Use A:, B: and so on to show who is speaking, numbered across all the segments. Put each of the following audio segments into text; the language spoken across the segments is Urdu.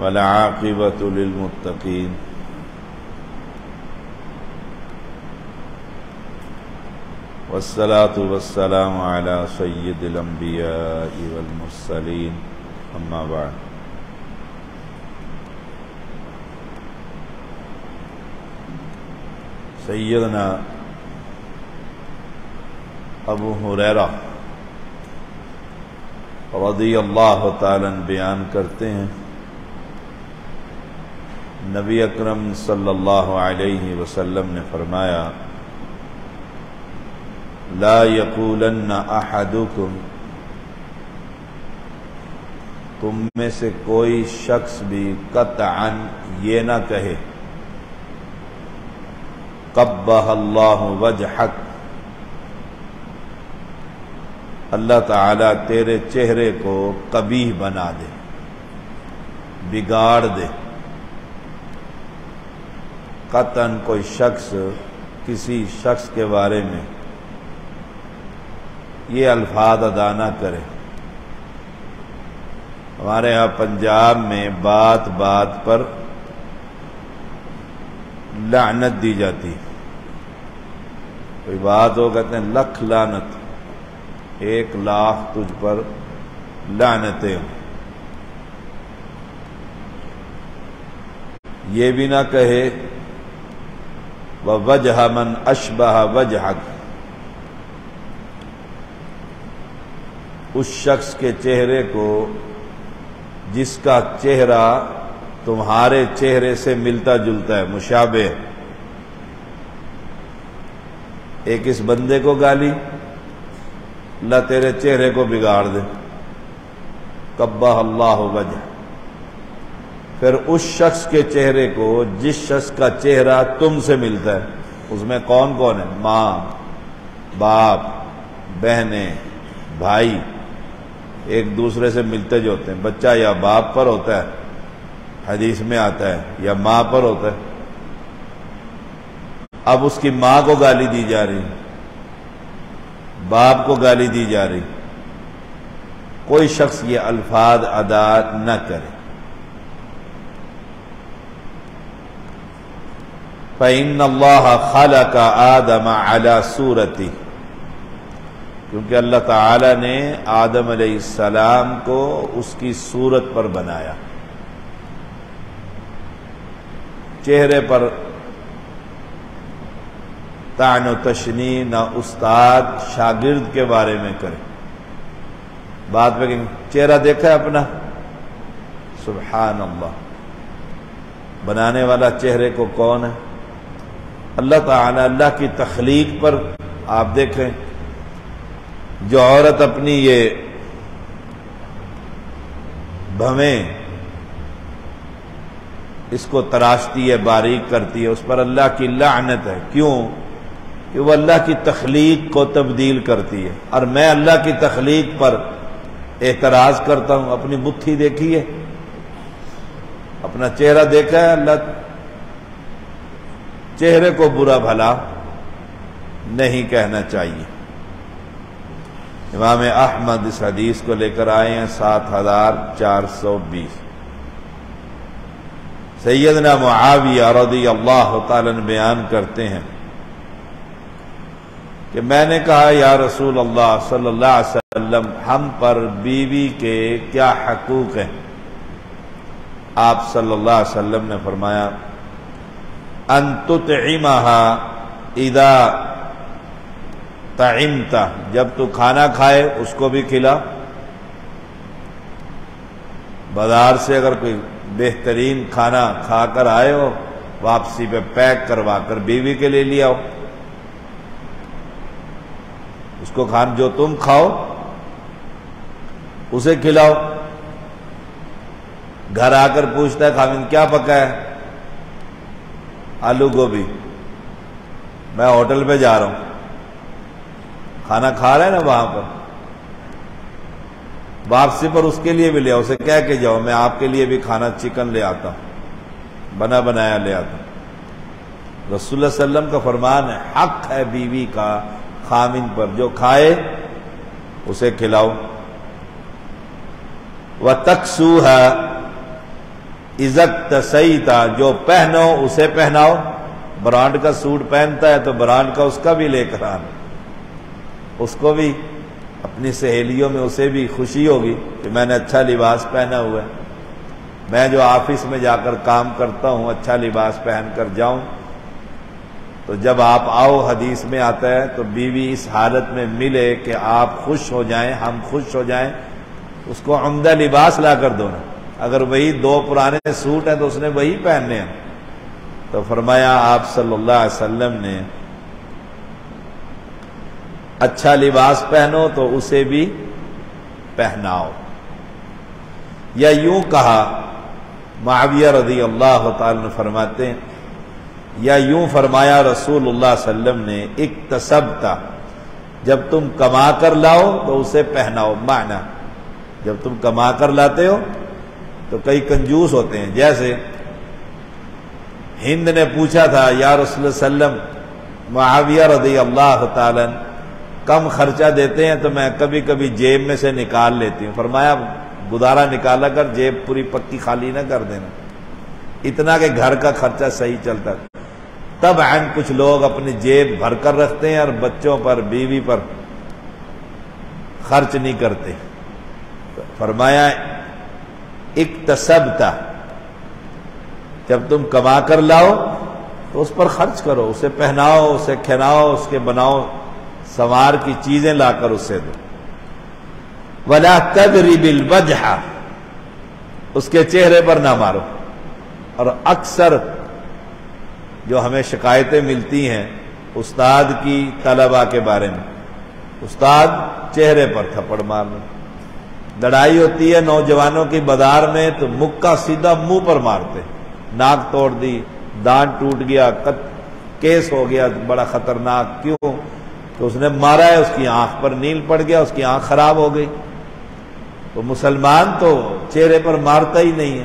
A: والعاقبة للمتقين والصلاة والسلام على سيد الأنبياء والمرسلين أما بعد سیدنا ابو ہریرہ رضی اللہ تعالیٰ عنہ بیان کرتے ہیں نبی اکرم صلی اللہ علیہ وسلم نے فرمایا لا یقولن احدکم تم میں سے کوئی شخص بھی قطعا یہ نہ کہے قبح اللہ وجہک اللہ تعالیٰ تیرے چہرے کو قبیح بنا دے بگاڑ دے قطعاً کوئی شخص کسی شخص کے بارے میں یہ الفاظ ادا نہ کرے ہمارے ہاں پنجاب میں بات بات پر لعنت دی جاتی کوئی بات ہو کہتے ہیں لکھ لعنت 1,00,000 تجھ پر لعنتیں ہوں یہ بھی نہ کہے وَوَجْهَ مَنْ أَشْبَهَ وَجْهَكَ اس شخص کے چہرے کو جس کا چہرہ تمہارے چہرے سے ملتا جلتا ہے مشابہ ایک اس بندے کو گالی اللہ تیرے چہرے کو بگاڑ دے قبح اللہ وجہ پھر اس شخص کے چہرے کو جس شخص کا چہرہ تم سے ملتا ہے اس میں کون کون ہے ماں باپ بہنیں بھائی ایک دوسرے سے ملتے جو ہوتے ہیں بچہ یا باپ پر ہوتا ہے حدیث میں آتا ہے یا ماں پر ہوتا ہے اب اس کی ماں کو گالی دی جا رہی باپ کو گالی دی جا رہی کوئی شخص یہ الفاظ ادا نہ کرے فَإِنَّ اللَّهَ خَلَقَ آدَمَ عَلَى صُورَتِهِ کیونکہ اللہ تعالی نے آدم علیہ السلام کو اس کی صورت پر بنایا چہرے پر طعن و تشنیع نہ استاد شاگرد کے بارے میں کرے بات پہ کہ چہرہ دیکھا ہے اپنا سبحان اللہ بنانے والا چہرے کو کون ہے اللہ تعالی اللہ کی تخلیق پر آپ دیکھیں جو عورت اپنی یہ بھویں اس کو تراشتی ہے باریک کرتی ہے اس پر اللہ کی لعنت ہے کیوں کہ وہ اللہ کی تخلیق کو تبدیل کرتی ہے اور میں اللہ کی تخلیق پر اعتراض کرتا ہوں اپنی بتھی دیکھی ہے اپنا چہرہ دیکھا ہے اللہ چہرے کو برا بھلا نہیں کہنا چاہیے امام احمد اس حدیث کو لے کر آئے ہیں 7420 سیدنا معاویہ رضی اللہ تعالیٰ عنہ بیان کرتے ہیں کہ میں نے کہا یا رسول اللہ صلی اللہ علیہ وسلم ہم پر بیوی کے کیا حقوق ہیں آپ صلی اللہ علیہ وسلم نے فرمایا ان تطعمها اذا طعمت جب تو کھانا کھائے اس کو بھی کھلا بازار سے اگر کوئی بہترین کھانا کھا کر آئے ہو واپسی پہ پیک کروا کر بیوی کے لیے لے آؤ اس کو کھانا جو تم کھاؤ اسے کھلاؤ گھر آ کر پوچھتا ہے خامن کیا پکا ہے آلو گوبھی میں ہوٹل پہ جا رہا ہوں کھانا کھا رہے ہیں نا وہاں پر واپسی پر اس کے لیے بھی لے آؤ اسے کہہ کے جاؤ میں آپ کے لیے بھی کھانا چکن لے آتا ہوں بنا بنایا لے آتا ہوں رسول اللہ صلی اللہ علیہ وسلم کا فرمان ہے حق ہے بیوی کا خامن پر جو کھائے اسے کھلاؤ وَتَكْسُوهَا اِذَاقْتَسَیْتَ جو پہنو اسے پہناؤ، برانڈ کا سوٹ پہنتا ہے تو برانڈ کا اس کا بھی لے کر آنا، اس کو بھی اپنی سہیلیوں میں اسے بھی خوشی ہوگی کہ میں نے اچھا لباس پہنا ہوا ہے، میں جو آفس میں جا کر کام کرتا ہوں اچھا لباس پہن کر جاؤں، تو جب آپ آؤ حدیث میں آتا ہے تو بیوی اس حالت میں ملے کہ آپ خوش ہو جائیں، ہم خوش ہو جائیں، اس کو عمدہ لباس لا کر دو نا۔ اگر وہی دو پرانے سوٹ ہیں تو اس نے وہی پہننے ہیں۔ تو فرمایا آپ صلی اللہ علیہ وسلم نے اچھا لباس پہنو تو اسے بھی پہناؤ، یا یوں کہا معاویہ رضی اللہ تعالی عنہ فرماتے ہیں، یا یوں فرمایا رسول اللہ صلی اللہ علیہ وسلم نے اکتسبت، جب تم کما کر لاؤ تو اسے پہناؤ۔ معنی جب تم کما کر لاتے ہو تو کئی کنجوس ہوتے ہیں، جیسے ہند نے پوچھا تھا یا رسول اللہ صلی اللہ علیہ وسلم معاویہ رضی اللہ تعالی عنہ کم خرچہ دیتے ہیں تو میں کبھی کبھی جیب میں سے نکال لیتی ہوں۔ فرمایا گدارا نکالا کر، جیب پوری پکی خالی نہ کر دینا، اتنا کہ گھر کا خرچہ صحیح چلتا۔ تب کچھ لوگ اپنی جیب بھر کر رکھتے ہیں اور بچوں پر بیوی پر خرچ نہیں کرتے۔ فرمایا اکتسبت، جب تم کما کر لاؤ تو اس پر خرچ کرو، اسے پہناؤ، اسے کھلاؤ، اس کے بناؤ سوار کی چیزیں لا کر اسے دو۔ ولا تضرب الوجہ، اس کے چہرے پر نہ مارو۔ اور اکثر جو ہمیں شکایتیں ملتی ہیں استاد کی طلبہ کے بارے میں، استاد چہرے پر تھپڑ مارنا، لڑائی ہوتی ہے نوجوانوں کی بازار میں تو مکہ سیدھا منہ پر مارتے، ناک توڑ دی، دانت ٹوٹ گیا، کیس ہو گیا بڑا خطرناک، کیوں کہ اس نے مارا ہے، اس کی آنکھ پر نیل پڑ گیا، اس کی آنکھ خراب ہو گئی۔ تو مسلمان تو چہرے پر مارتا ہی نہیں ہے۔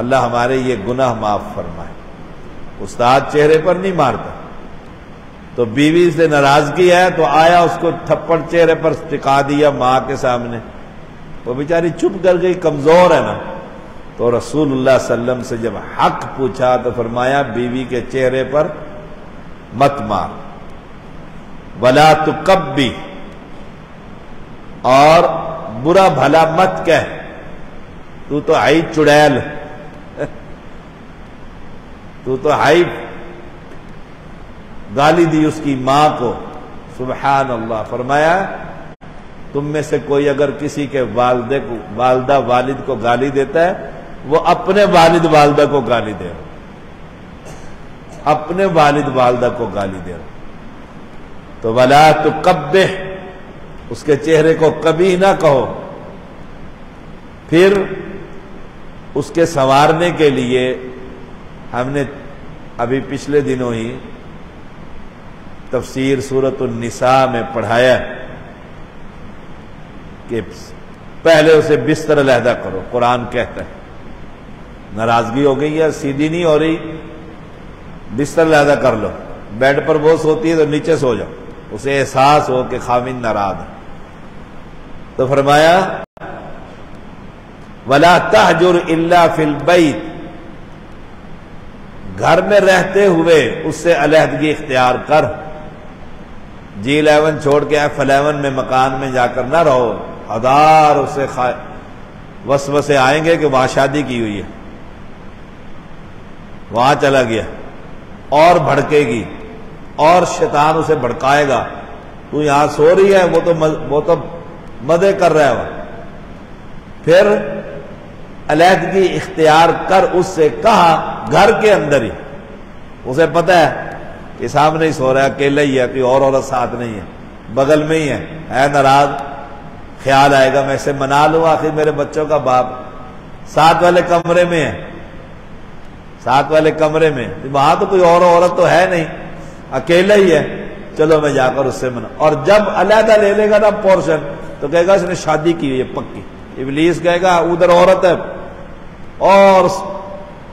A: اللہ ہمارے یہ گناہ معاف فرمائے۔ استاد چہرے پر نہیں مارتا، تو بیوی سے ناراضگی ہے تو آیا اس کو تھپڑ چہرے پر ٹکا دیا ماں کے سامنے، وہ بیچاری چپ کر گئی، کمزور ہے نا۔ تو رسول اللہ صلی اللہ علیہ وسلم سے جب حق پوچھا تو فرمایا بیوی کے چہرے پر مت مار، ولا تکبی، اور برا بھلا مت کہہ، تو تو ہائی چڑیل، تو تو ہائی، گالی دی اس کی ماں کو۔ سبحان اللہ۔ فرمایا تم میں سے کوئی اگر کسی کے والدہ والد کو گالی دیتا ہے، وہ اپنے والد والدہ کو گالی دے رہا، اپنے والد والدہ کو گالی دے رہا۔ تو ولا تقبح، اس کے چہرے کو کبھی نہ کہو۔ پھر اس کے سنوارنے کے لیے ہم نے ابھی پچھلے دنوں ہی تفسیر سورۃ النساء میں پڑھایا کہ پہلے اسے بستر علیحدہ کرو، قرآن کہتا ہے۔ ناراضگی ہو گئی ہے، سیدھی نہیں ہو رہی، بستر علیحدہ کر لو، بیڈ پر وہ سوتی ہے تو نیچے سو جاؤ، اسے احساس ہو کہ خاوند ناراض ہے۔ تو فرمایا وَلَا تَحْجُرْ إِلَّا فِي الْبَيْتِ، گھر میں رہتے ہوئے اس سے علیحدگی اختیار کر۔ G11 چھوڑ کے F11 میں مکان میں جا کر نہ رہو، ہزار اسے وسوسے آئیں گے کہ وہاں شادی کی ہوئی ہے، وہاں چلا گیا، اور بھڑکے گی، اور شیطان اسے بھڑکائے گا، تو یہاں سو رہی ہے، وہ تو مزے کر رہا ہے وہ۔ پھر علیحدگی اختیار کر اس سے، کہا گھر کے اندر ہی، اسے پتہ ہے کہ سامنے ہی سو رہا ہے، اکیلا ہی ہے، کوئی اور عورت ساتھ نہیں ہے، بغل میں ہی ہے ناراض، خیال آئے گا میں اسے منا لوں، آخر میرے بچوں کا باپ، ساتھ والے کمرے میں ہے، ساتھ والے کمرے میں، وہاں تو کوئی اور عورت تو ہے نہیں، اکیلا ہی ہے، چلو میں جا کر اس سے منا۔ اور جب علیحدہ لے لے گا نا پورشن تو کہے گا اس نے شادی کی ہوئی ہے پکی، ابلیس کہے گا ادھر عورت ہے۔ اور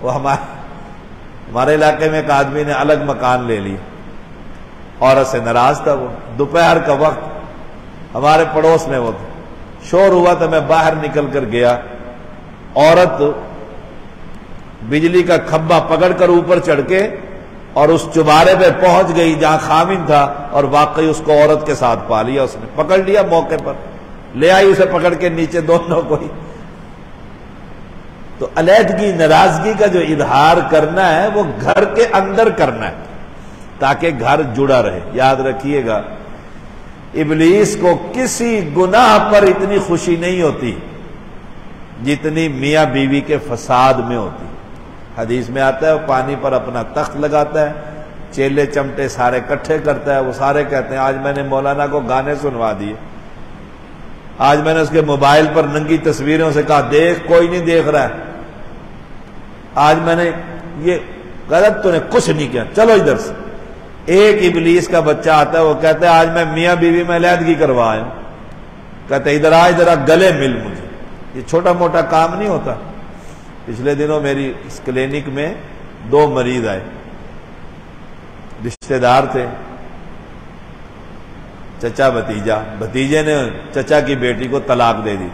A: وہ ہمارے علاقے میں ایک آدمی نے الگ مکان لے لی، عورت سے ناراض تھا، وہ دوپہر کا وقت ہمارے پڑوس میں وہ تھا، شور ہوا تو میں باہر نکل کر گیا، عورت بجلی کا کھمبا پکڑ کر اوپر چڑھ کے اور اس چبارے پہ پہنچ گئی جہاں خامن تھا، اور واقعی اس کو عورت کے ساتھ پا لیا، اس نے پکڑ لیا موقع پر، لے آئی اسے پکڑ کے نیچے دونوں کو ہی۔ تو علیحدگی، ناراضگی کا جو اظہار کرنا ہے وہ گھر کے اندر کرنا ہے تاکہ گھر جڑا رہے۔ یاد رکھیے گا، ابلیس کو کسی گناہ پر اتنی خوشی نہیں ہوتی جتنی میاں بیوی کے فساد میں ہوتی۔ حدیث میں آتا ہے وہ پانی پر اپنا تخت لگاتا ہے، چیلے چمٹے سارے کٹھے کرتا ہے، وہ سارے کہتے ہیں آج میں نے مولانا کو گانے سنوا دیے، آج میں نے اس کے موبائل پر ننگی تصویروں سے کہا دیکھ، کوئی نہیں دیکھ رہا ہے، آج میں نے یہ غلط، تو نے کچھ نہیں کیا، چلو ادھر سے۔ ایک ابلیس کا بچہ آتا ہے، وہ کہتا ہے آج میں میاں بیوی میں علیحدگی کروا آیا ہوں، کہتے ادھر آ، ادھر آ، گلے مل مجھے۔ یہ چھوٹا موٹا کام نہیں ہوتا۔ پچھلے دنوں میری اس کلینک میں 2 مریض آئے، رشتہ دار تھے، چچا بھتیجا، بھتیجے نے چچا کی بیٹی کو طلاق دے دی،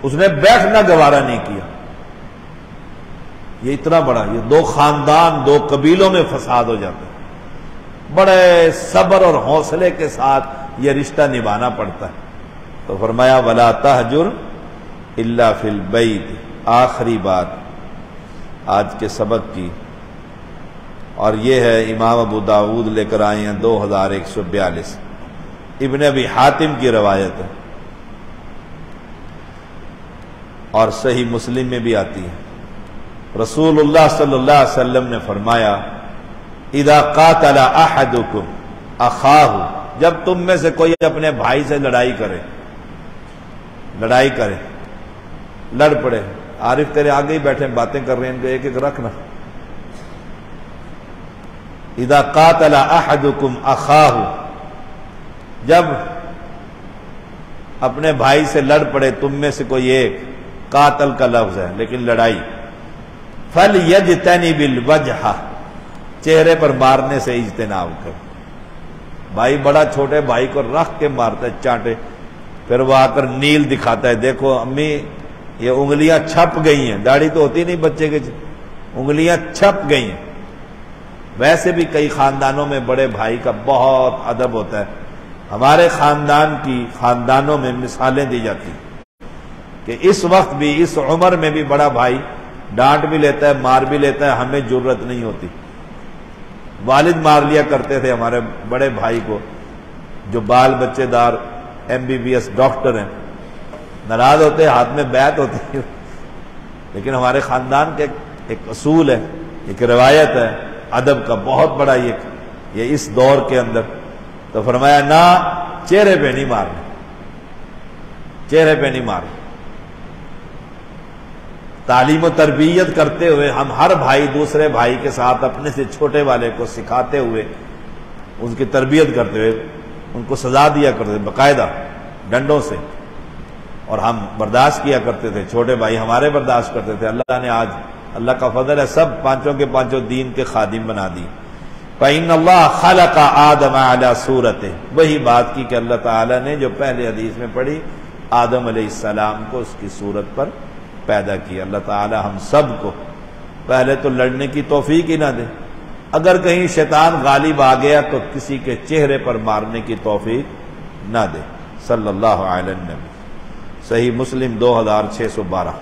A: اس نے بیٹھنا گوارا نہیں کیا۔ یہ اتنا بڑا، یہ 2 خاندان 2 قبیلوں میں فساد ہو جاتا ہے۔ بڑے صبر اور حوصلے کے ساتھ یہ رشتہ نبھانا پڑتا ہے۔ تو فرمایا وَلَا تَهْجُرْ إِلَّا فِي الْبَيْتِ۔ آخری بات آج کے سبق کی، اور یہ ہے امام ابو داؤد لے کر آئے ہیں 2142، ابن ابی حاتم کی روایت ہے اور صحیح مسلم میں بھی آتی ہے۔ رسول اللہ صلی اللہ علیہ وسلم نے فرمایا اذا قاتل احدکم اخاہ، جب تم میں سے کوئی اپنے بھائی سے لڑائی کرے، لڑ پڑے، عارف تیرے آگے ہی بیٹھے باتیں کر رہے ہیں، ان کو ایک ایک رکھنا۔ اذا قاتل احدکم اخاہ، جب اپنے بھائی سے لڑ پڑے تم میں سے کوئی ایک، قاتل کا لفظ ہے لیکن لڑائی، فَلْيَجْتَنِبِ الْوَجْهَ، چہرے پر مارنے سے اجتناب کر۔ بھائی بڑا چھوٹے بھائی کو رکھ کے مارتا ہے چانٹے، پھر وہ آ کر نیل دکھاتا ہے، دیکھو امی یہ انگلیاں چھپ گئی ہیں، داڑھی تو ہوتی نہیں بچے کے، انگلیاں چھپ گئی ہیں۔ ویسے بھی کئی خاندانوں میں بڑے بھائی کا بہت ادب ہوتا ہے، ہمارے خاندانوں میں مثالیں دی جاتی ہیں کہ اس وقت بھی، اس عمر میں بھی بڑا بھائی ڈانٹ بھی لیتا ہے، مار بھی لیتا ہے، ہمیں جرت نہیں ہوتی۔ والد مار لیا کرتے تھے ہمارے بڑے بھائی کو، جو بال بچے دار MBBS ڈاکٹر ہیں، ناراض ہوتے، ہاتھ میں بیعت ہوتی ہے، لیکن ہمارے خاندان کے ایک اصول ہے، ایک روایت ہے ادب کا بہت بڑا، یہ اس دور کے اندر۔ تو فرمایا نہ، چہرے پہ نہیں مارنا، چہرے پہ نہیں مارنا۔ تعلیم و تربیت کرتے ہوئے ہم ہر بھائی دوسرے بھائی کے ساتھ اپنے سے چھوٹے والے کو سکھاتے ہوئے، ان کی تربیت کرتے ہوئے ان کو سزا دیا کرتے تھے باقاعدہ ڈنڈوں سے، اور ہم برداشت کیا کرتے تھے، چھوٹے بھائی ہمارے برداشت کرتے تھے۔ اللہ نے آج، اللہ کا فضل ہے، سب پانچوں کے پانچوں دین کے خادم بنا دی۔ فَإِنَّ اللَّهَ خَلَقَ آدَمَ عَلَى صُورَتِهِ، وہی بات کی کہ اللہ تعالیٰ نے جو پہلے حدیث میں پڑھی، آدم علیہ السلام کو اس کی صورت پر پیدا کیا۔ اللہ تعالیٰ ہم سب کو پہلے تو لڑنے کی توفیق ہی نہ دے، اگر کہیں شیطان غالب آ گیا تو کسی کے چہرے پر مارنے کی توفیق نہ دے۔ صلی اللہ علیہ وسلم۔ صحیح مسلم 2612۔